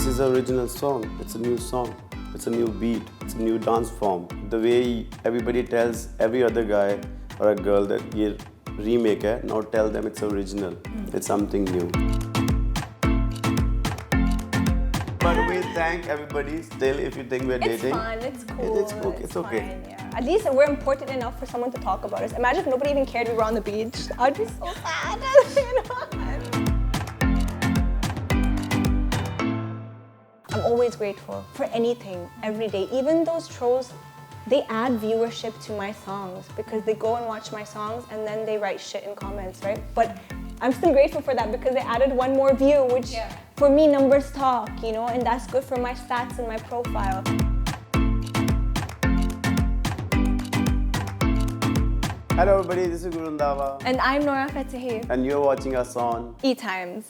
this is an original song. It's a new song. It's a new beat. It's a new dance form. The way everybody tells every other guy or a girl that ye remake hai, now tell them it's original. It's something new. But we thank everybody still if you think we're dating. It's fun, it's cool. It's okay. Fine, yeah. At least we're important enough for someone to talk about us. Imagine if nobody even cared we were on the beach. I'd be so sad. I'm always grateful for anything, every day. Even those trolls, they add viewership to my songs because they go and watch my songs and then they write shit in comments, right? But I'm still grateful for that because they added one more view, which for me, numbers talk, you know, and that's good for my stats and my profile. Hello everybody, this is Guru Randhawa. And I'm Nora Fatehi. And you're watching us on ETimes.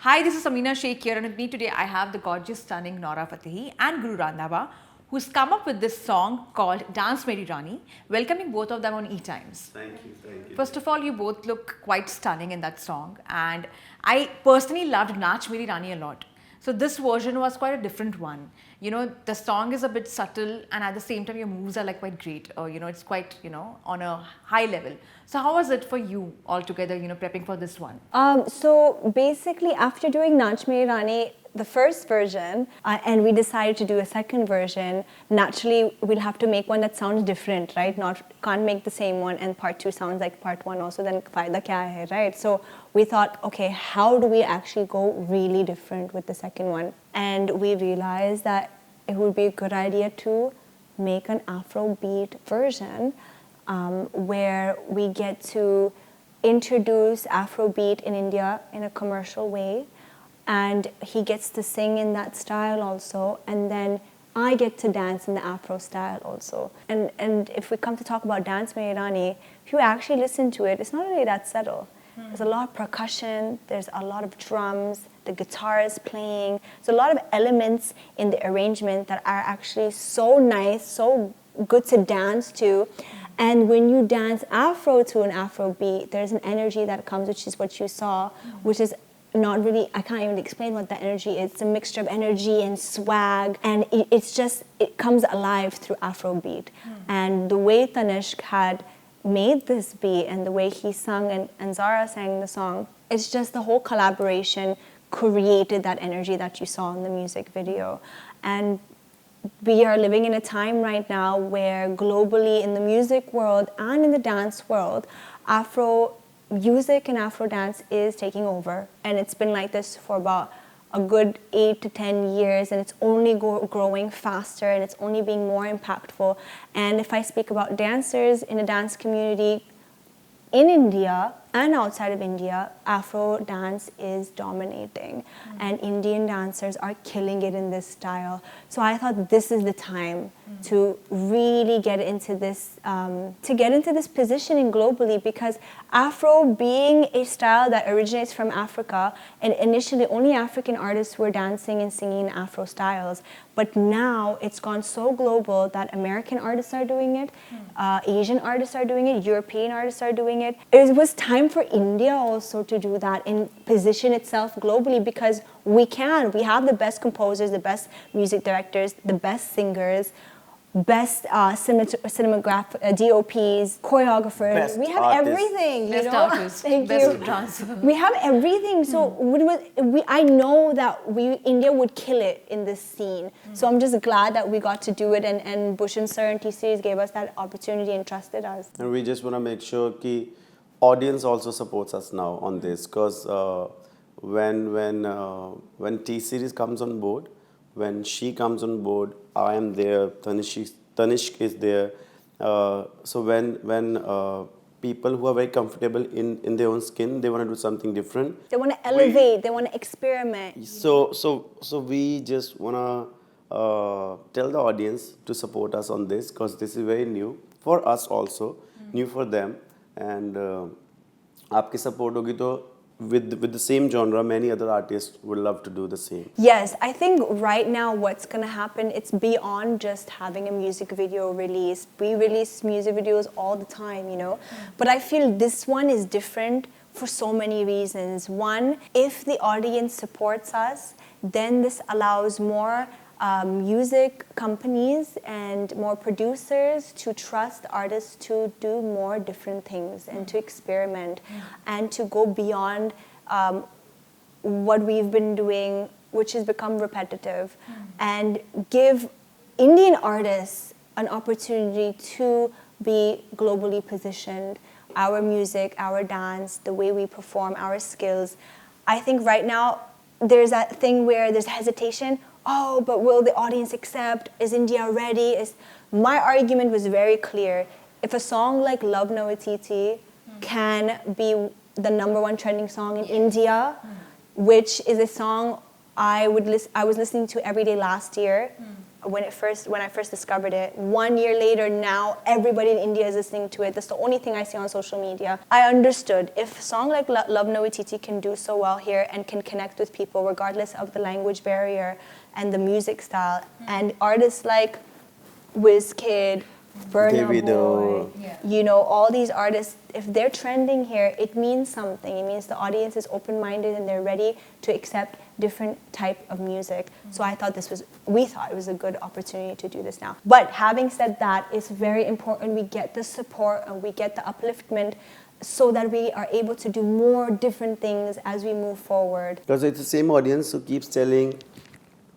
Hi, this is Amina Sheikh here, and with me today I have the gorgeous, stunning Nora Fatehi and Guru Randhawa, who's come up with this song called Dance Meri Rani, welcoming both of them on ETimes. Thank you. First of all, you both look quite stunning in that song, and I personally loved Dance Meri Rani a lot. So this version was quite a different one. You know, the song is a bit subtle, and at the same time your moves are like quite great. You know, it's quite, you know, on a high level. So how was it for you altogether, you know, prepping for this one? So basically after doing Dance Meri Rani, the first version, and we decided to do a second version, naturally we'll have to make one that sounds different, right? Can't make the same one and part 2 sounds like part 1 also, then fayda kya hai, right? So we thought, okay, how do we actually go really different with the second one? And we realized that it would be a good idea to make an Afrobeat version where we get to introduce Afrobeat in India in a commercial way. And he gets to sing in that style also, and then I get to dance in the Afro style also. And if we come to talk about Dance Meri Rani, if you actually listen to it, it's not really that subtle. There's a lot of percussion, there's a lot of drums, the guitar is playing. There's a lot of elements in the arrangement that are actually so nice, so good to dance to. And when you dance Afro to an Afro beat, there's an energy that comes, which is what you saw, which is not really, I can't even explain what that energy is. It's a mixture of energy and swag, and it comes alive through Afrobeat. And the way Tanishq had made this beat and the way he sung and Zara sang the song, it's just the whole collaboration created that energy that you saw in the music video. And we are living in a time right now where globally in the music world and in the dance world, Afro music and Afro dance is taking over, and it's been like this for about a good 8 to 10 years, and it's only growing faster, and it's only being more impactful. And if I speak about dancers in the dance community in India and outside of India, Afro dance is dominating, and Indian dancers are killing it in this style. So I thought this is the time to really get into this, positioning globally, because Afro being a style that originates from Africa, and initially only African artists were dancing and singing Afro styles, but now it's gone so global that American artists are doing it, Asian artists are doing it, European artists are doing it. It was time for India also to do that and position itself globally, because we have the best composers, the best music directors, the best singers, best cinematograph, DOPs, choreographers. Best we have artists. Everything. Best you know? artists, Thank best you. dancer. We have everything. So I know that India would kill it in this scene. So I'm just glad that we got to do it, and Bhushan sir and T-Series gave us that opportunity and trusted us. And we just want to make sure that audience also supports us now on this, because when T-Series comes on board, when she comes on board, I am there, Tanishq is there. So when people who are very comfortable in their own skin, they want to do something different. They want to elevate, they want to experiment. So we just want to tell the audience to support us on this, because this is very new for us also, new for them. And आपकी support होगी तो with the same genre, many other artists would love to do the same. Yes, I think right now what's going to happen, it's beyond just having a music video released. We release music videos all the time, you know. But I feel this one is different for so many reasons. One, if the audience supports us, then this allows more music companies and more producers to trust artists to do more different things and to experiment and to go beyond what we've been doing, which has become repetitive, and give Indian artists an opportunity to be globally positioned. Our music, our dance, the way we perform, our skills. I think right now there's that thing where there's hesitation. Oh, but will the audience accept? Is India ready? My argument was very clear. If a song like Love No Atiti can be the #1 trending song in India, which is a song I was listening to every day last year when I first discovered it. 1 year later, now everybody in India is listening to it. That's the only thing I see on social media. I understood if a song like Love No Atiti can do so well here and can connect with people regardless of the language barrier and the music style, and artists like Wizkid, Burna Boy, you know, all these artists, if they're trending here, it means something. It means the audience is open-minded and they're ready to accept different type of music. So we thought it was a good opportunity to do this now. But having said that, it's very important we get the support and we get the upliftment so that we are able to do more different things as we move forward. Because it's the same audience who keeps telling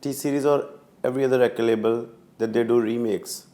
T-Series or every other record label that they do remakes.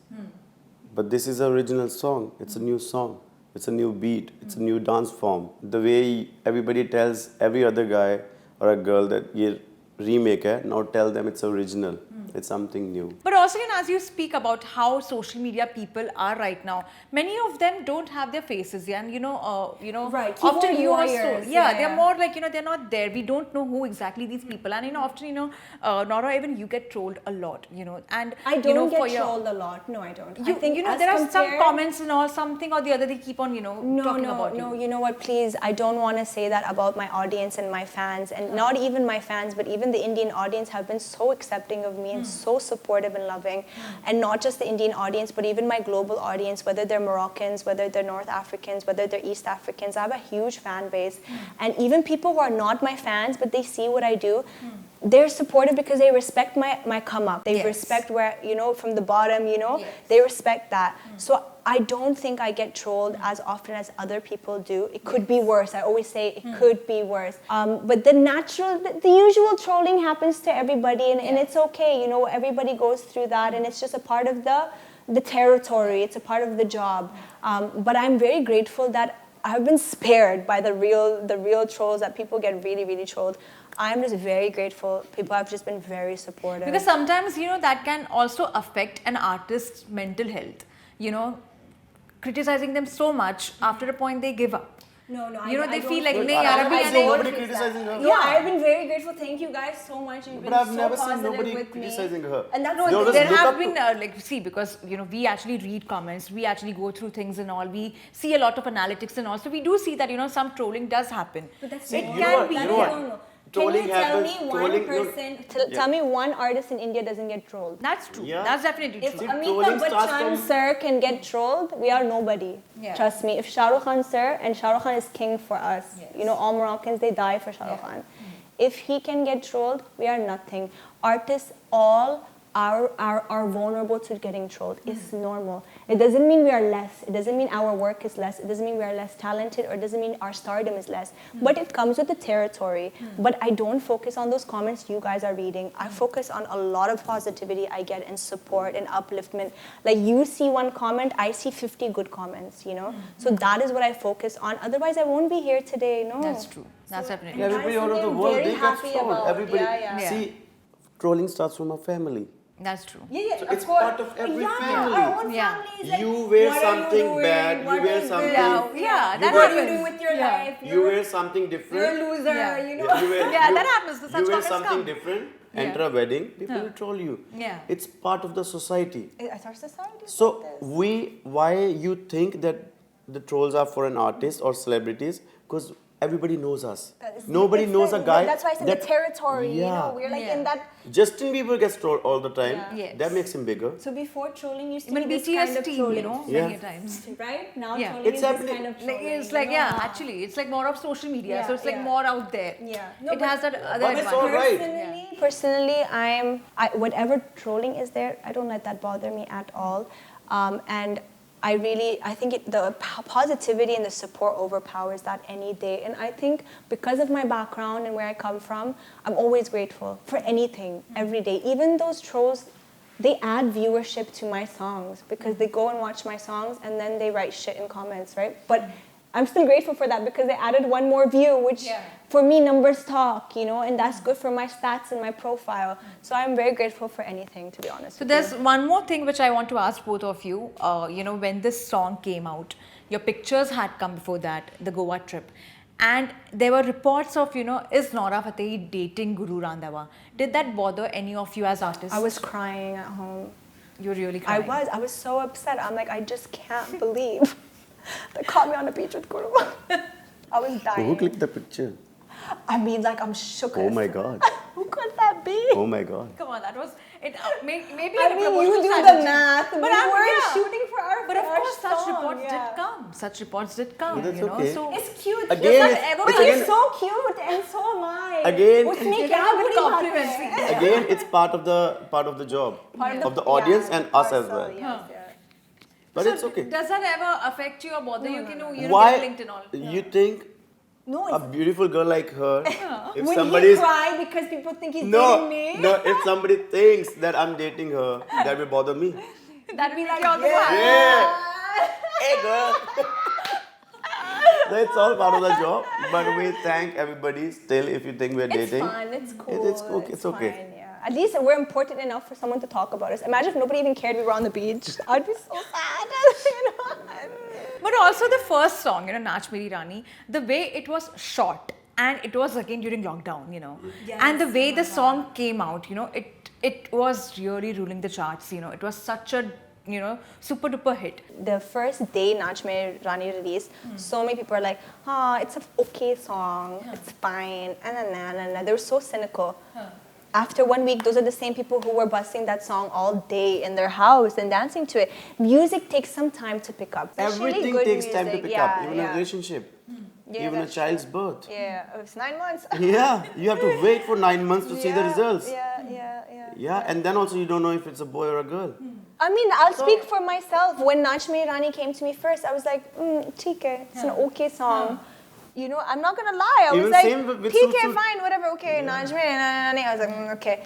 But this is an original song. It's a new song. It's a new beat. It's a new dance form. The way everybody tells every other guy or a girl that ye remake hai, now tell them it's original. It's something new. But also, as you speak about how social media people are right now, many of them don't have their faces, and Right, often keyboard you warriors, also, yeah, they're yeah. more like, they're not there. We don't know who exactly these people are, and often, Nora, even you get trolled a lot, and I don't get trolled a lot. No, I don't. I think there are some comments and all, something or the other, they keep on, talking about you. No, you know what, please, I don't want to say that about my audience and my fans, and not even my fans, but even the Indian audience have been so accepting of me and so supportive and loving. And not just the Indian audience, but even my global audience, whether they're Moroccans, whether they're North Africans, whether they're East Africans. I have a huge fan base. And even people who are not my fans, but they see what I do, they're supportive because they respect my come up. They respect where, from the bottom, they respect that. So I don't think I get trolled as often as other people do. It could be worse. I always say it could be worse. But the usual trolling happens to everybody, and it's okay. Everybody goes through that, and it's just a part of the territory. It's a part of the job. But I'm very grateful that I've been spared by the real trolls, that people get really, really trolled. I'm just very grateful. People have just been very supportive. Because sometimes, that can also affect an artist's mental health. Criticizing them so much, after a point they give up. No, they feel like, nobody criticizing her. Yeah, I've been very grateful. Thank you guys so much. You've been But I've so never seen positive nobody with me. criticizing her. And that's there have been, because, we actually read comments, we actually go through things and all, we see a lot of analytics and all, so we do see that, some trolling does happen. But that's It normal. can be. You know what? Can you Trolling tell me happens- one trolling- person, Yeah. tell me one artist in India doesn't get trolled? That's true. Yeah. That's definitely If true. Amitabh trolling starts Bachchan from- sir can get trolled, we are nobody. Yeah. Trust me. If Shah Rukh Khan sir, and Shah Rukh Khan is king for us. Yes. All Moroccans, they die for Shah Rukh Khan. If he can get trolled, we are nothing. Artists all are vulnerable to getting trolled. It's normal. It doesn't mean we are less. It doesn't mean our work is less. It doesn't mean we are less talented, or it doesn't mean our stardom is less. But it comes with the territory. But I don't focus on those comments you guys are reading. I focus on a lot of positivity I get, and support and upliftment. Like, you see one comment, I see 50 good comments, So that is what I focus on. Otherwise, I won't be here today, no. That's true. That's definitely And true. Everybody that's out of the something I'm world, very they get happy trolled. about. Everybody. Yeah. See, trolling starts from a family. That's true. Yeah, So of it's course. part of every family. Our own Yeah. family is like, You wear what are you something doing? bad, you What wear is something- this? Yeah, that What are you happens. doing with your Yeah. life? You wear something different. You're a loser, Yeah. you You know. wear, Yeah, you- that happens. Such You wear comments something come. different, Yeah. enter a wedding, people Yeah. will troll you. Yeah. It's part of the society. It's our society. is So like this. why you think that the trolls are for an artist or celebrities? Because everybody knows us. It's Nobody knows a guy. That's why I said the territory. You know, we're like in that. Justin Bieber gets trolled all the time. Yeah. Yes. That makes him bigger. So before trolling used to Even be this BTS kind of team, trolling, you know, Yeah. many a times. right? Now Yeah. trolling It's is this happening. kind of Like, trolling. it's like, you know? actually, it's like more of social media, Yeah, so it's like yeah. more out there. Yeah. No, It but- has that other But it's advantage. all right. Personally, whatever trolling is there, I don't let that bother me at all. And I think the positivity and the support overpowers that any day. And I think because of my background and where I come from, I'm always grateful for anything, every day. Even those trolls, they add viewership to my songs because they go and watch my songs and then they write shit in comments, right? But I'm still grateful for that because they added one more view, which for me, numbers talk, you know, and that's good for my stats and my profile. So I'm very grateful for anything, to be honest. So there's one more thing which I want to ask both of you. You know, when this song came out, your pictures had come before that, the Goa trip. And there were reports of, you know, is Nora Fatehi dating Guru Randhawa? Did that bother any of you as artists? I was crying at home. You were really crying? I was so upset. I'm like, I just can't believe they caught me on the beach with Guru. I was dying. Who clicked the picture? I mean, like, I'm shook. Oh my God. Who could that be? Oh my God. Come on, that was it. Maybe I in a mean, promotional you do strategy. the math. But we I'm- weren't yeah. shooting for our But of first course, such song, reports yeah. did come. Such reports did come. But that's you know, okay. so It's cute. Again, He's it's- ever, it's he's again- so cute, and so am I. Again- Usme You kya have good buri baat compliments. hai? Again, it's part of the job of the audience and us as well. Yes, But So it's okay. Does that ever affect you or bother you? You know, you're Why linked and all. you think No, a beautiful girl like her, if when somebody's he cry because people think he's no, dating me. no, if somebody thinks that I'm dating her, that will bother me. That be means like, you're the yeah. one. Yeah. Hey girl. That's all part of the job. But we thank everybody still if you think we're It's dating. fun. It's cool. It's okay. It's okay. Fine, yeah. At least we're important enough for someone to talk about us. Imagine if nobody even cared we were on the beach. I'd be so sad. You know? But also the first song, you know, Dance Meri Rani, the way it was shot, and it was again during lockdown, you know, and the way the song came out, you know, it was really ruling the charts, you know, it was such a, you know, super duper hit. The first day Dance Meri Rani released, so many people are like, it's an okay song, it's fine, and they were so cynical. After 1 week, those are the same people who were busting that song all day in their house and dancing to it. Music takes some time to pick up. Especially Everything good takes time to music. pick up, even a relationship, Yeah, even a that's child's birth. Yeah, it's 9 months. Yeah, you have to wait for 9 months to see the results. Yeah. Yeah, and then also you don't know if it's a boy or a girl. I mean, I'll speak for myself. When Dance Meri Rani came to me first, I was like, theek hai, it's an okay song. You know, I'm not gonna lie. I was Even like, same with theek hai, Suit. fine, whatever, okay, Dance Meri Rani. I was like, okay.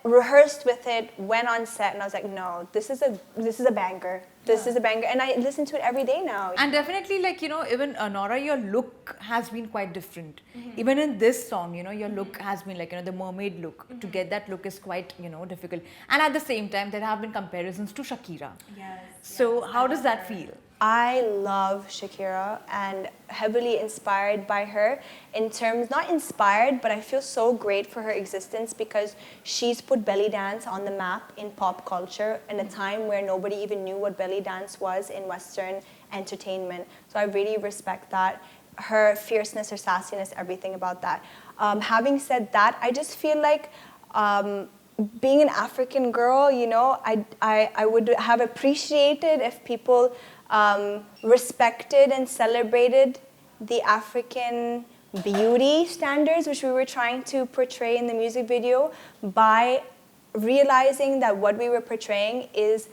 Rehearsed with it, went on set, and I was like, no, this is a banger. This is a banger, and I listen to it every day now. And definitely, like, you know, even Nora, your look has been quite different. Even in this song, you know, your look has been like, you know, the mermaid look. To get that look is quite, you know, difficult. And at the same time, there have been comparisons to Shakira. So how does that feel? I love Shakira and heavily inspired by her in terms, not inspired, but I feel so great for her existence because she's put belly dance on the map in pop culture in a time where nobody even knew what belly dance was in Western entertainment. So I really respect that. Her fierceness, her sassiness, everything about that. Having said that, I just feel like being an African girl, you know, I would have appreciated if people respected and celebrated the African beauty standards which we were trying to portray in the music video by realizing that what we were portraying is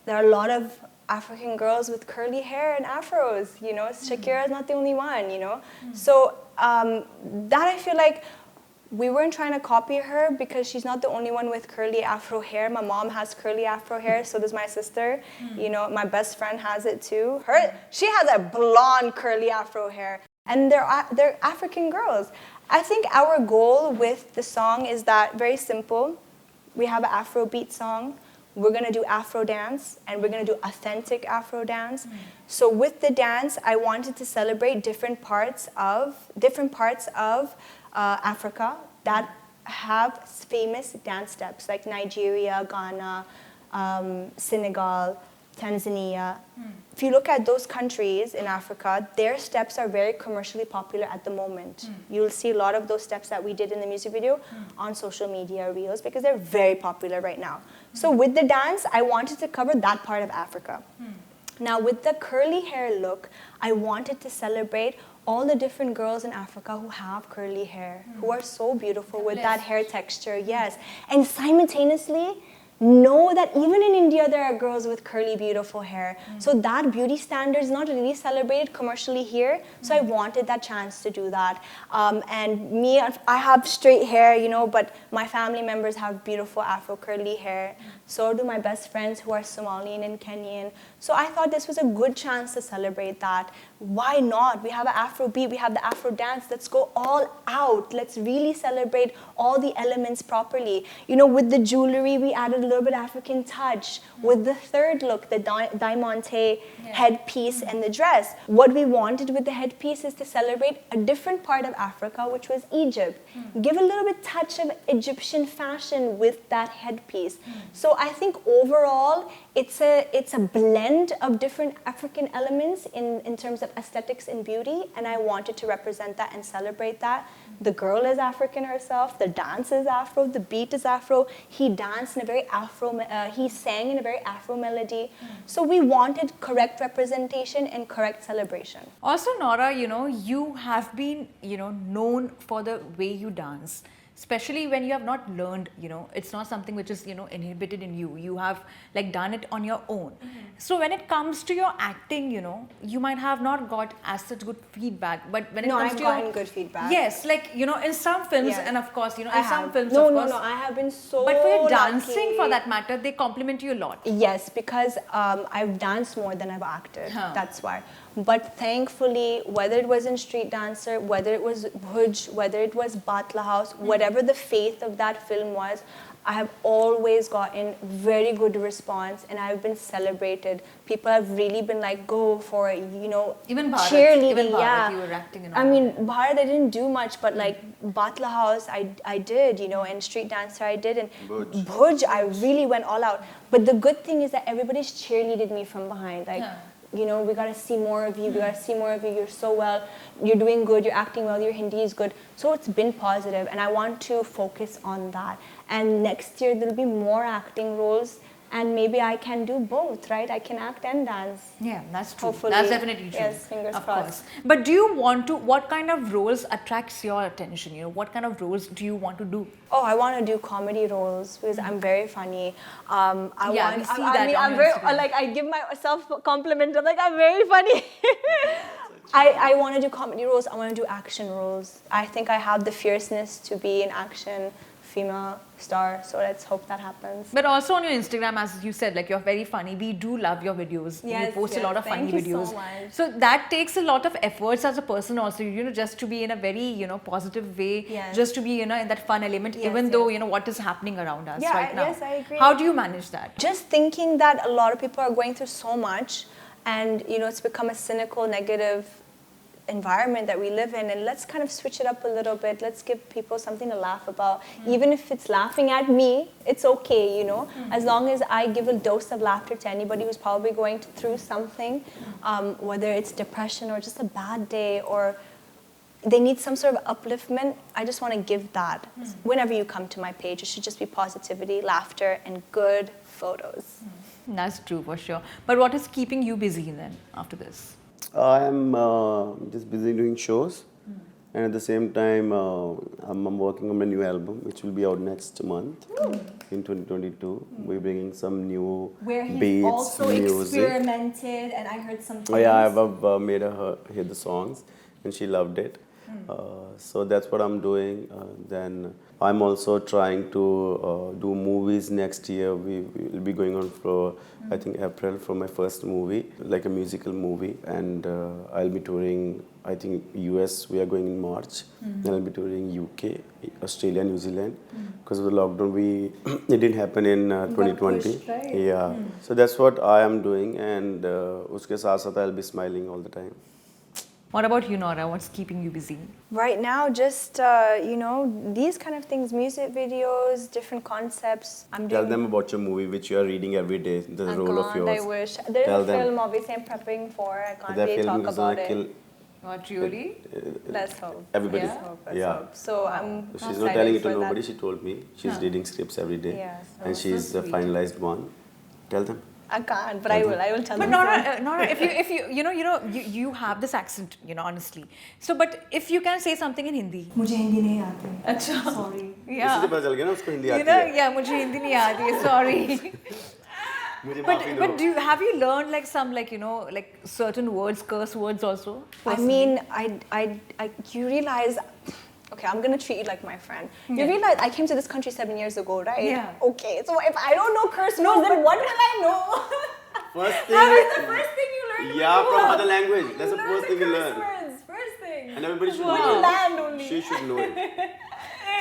there are a lot of African girls with curly hair and afros, you know. Shakira is not the only one, you know. So that I feel like we weren't trying to copy her because she's not the only one with curly afro hair. My mom has curly afro hair, so does my sister. You know, my best friend has it too. She has a blonde curly afro hair. And they're African girls. I think our goal with the song is that very simple. We have an Afro beat song. We're gonna do Afro dance, and we're gonna do authentic Afro dance. So with the dance, I wanted to celebrate different parts of Africa that have famous dance steps like Nigeria, Ghana, Senegal, Tanzania. If you look at those countries in Africa, their steps are very commercially popular at the moment. You'll see a lot of those steps that we did in the music video on social media reels because they're very popular right now. So with the dance, I wanted to cover that part of Africa. Now with the curly hair look, I wanted to celebrate all the different girls in Africa who have curly hair, who are so beautiful with that hair texture, yes. And simultaneously, know that even in India there are girls with curly, beautiful hair. So that beauty standard is not really celebrated commercially here. So I wanted that chance to do that. And me, I have straight hair, you know, but my family members have beautiful Afro curly hair. So do my best friends who are Somalian and Kenyan. So I thought this was a good chance to celebrate that. Why not? We have an Afro beat, we have the Afro dance. Let's go all out. Let's really celebrate all the elements properly. You know, with the jewelry, we added a little bit African touch. With the third look, the diamante headpiece and the dress. What we wanted with the headpiece is to celebrate a different part of Africa, which was Egypt. Give a little bit touch of Egyptian fashion with that headpiece. So I think overall, it's a blend of different African elements in terms of aesthetics and beauty, and I wanted to represent that and celebrate that. The girl is African herself, the dance is Afro, the beat is Afro. He danced in a very Afro, he sang in a very Afro melody. So we wanted correct representation and correct celebration. Also, Nora, you know, you have been, you know, known for the way you dance. Especially when you have not learned, you know, it's not something which is, you know, inhibited in you. You have like done it on your own. So when it comes to your acting, you know, you might have not got as such good feedback. But when it comes to gotten good feedback. Yes, like, you know, in some films, and of course, you know, in some films, No, of course. I have been so But for your dancing, lucky. for that matter, they compliment you a lot. Yes, because I've danced more than I've acted. That's why. But thankfully, whether it was in Street Dancer, whether it was Bhuj, whether it was Batla House, whatever the faith of that film was, I have always gotten very good response and I've been celebrated. People have really been like, go for it, you know. Even Bharat, cheerleading, you were acting and all. I mean, Bharat, I didn't do much, but like Batla House, I did, you know, and Street Dancer, I did, and Bhuj, I really went all out. But the good thing is that everybody's cheerleaded me from behind, like. You know, we gotta see more of you, we gotta see more of you, you're so well, you're doing good, you're acting well, your Hindi is good. So it's been positive and I want to focus on that. And next year there'll be more acting roles and maybe I can do both, right? I can act and dance. Yeah, that's true. Hopefully. That's definitely true. Yes, fingers of crossed. course. But do you want to, what kind of roles attracts your attention? You know, what kind of roles do you want to do? Oh, I want to do comedy roles because I'm very funny. I'm very, like, I give myself a compliment. I'm like, I'm very funny. I want to do comedy roles. I want to do action roles. I think I have the fierceness to be an action female star, so let's hope that happens. But also on your Instagram, as you said, like, you're very funny. We do love your videos. Yes, you post a lot of funny thank you videos. so much. So that takes a lot of efforts as a person also, you know, just to be in a very, you know, positive way, just to be, you know, in that fun element, even though, you know, what is happening around us right now. Yes, I agree. How do you manage that? Just thinking that a lot of people are going through so much and, you know, it's become a cynical, negative environment that we live in, and let's kind of switch it up a little bit. Let's give people something to laugh about. Even if it's laughing at me, it's okay, you know, as long as I give a dose of laughter to anybody who's probably going through something, whether it's depression or just a bad day or they need some sort of upliftment. I just want to give that. Whenever you come to my page, it should just be positivity, laughter, and good photos. That's true for sure. But what is keeping you busy then after this? I am just busy doing shows, and at the same time, I'm working on a new album, which will be out next month in 2022. We're bringing some new beats, music. Experimented, and I heard some things. Oh yeah, I've made her hear the songs, and she loved it. So that's what I'm doing. Then I'm also trying to do movies next year. We will be going on for, I think, April for my first movie, like a musical movie. And I'll be touring, I think, US, we are going in March. And I'll be touring UK, Australia, New Zealand. Because of the lockdown, it didn't happen in 2020. Pushed, right? Yeah. So that's what I am doing. And uske saath saath I'll be smiling all the time. What about you, Nora? What's keeping you busy? Right now, just these kind of things, music videos, different concepts. I'm Tell doing. them about your movie, which you are reading every day. The I role of can't, yours. I wish. There's Tell a them. film, obviously, I'm prepping for. I can't That really film talk is gonna about kill it. Not really. Let's hope. everybody. Yeah. Let's Yeah. hope. So I'm She's not excited telling it to for that. nobody. She told me she's reading scripts every day, Yeah, so- and she's so sweet. finalized one. Tell them. I can't, but I will tell But them. Nora, if you have this accent, honestly. So, but if you can say something in Hindi. मुझे हिंदी नहीं आती अच्छा. Sorry इसी Yeah. से पता चल गया ना उसको हिंदी You आती know, है. yeah, मुझे हिंदी नहीं आती है. Sorry. मुझे But माफी दो. have you learned like some like certain words, curse words also? I mean, you realize, okay, I'm gonna treat you like my friend. You realize I came to this country 7 years ago, right? Yeah. Okay, so if I don't know curse words, then what will I know? First That is thing. the first thing you learn. Yeah, from other language. That's the first thing you curse learn. words, first thing. And everybody should When know. you land only. She should know it.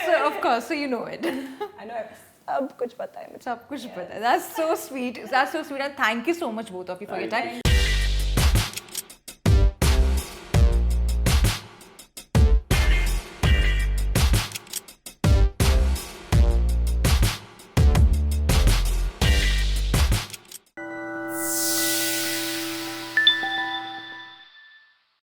So of course, so you know it. I know सब कुछ पता है मुझे. सब कुछ पता है. That's so sweet. That's so sweet, and thank you so much both of you for your time.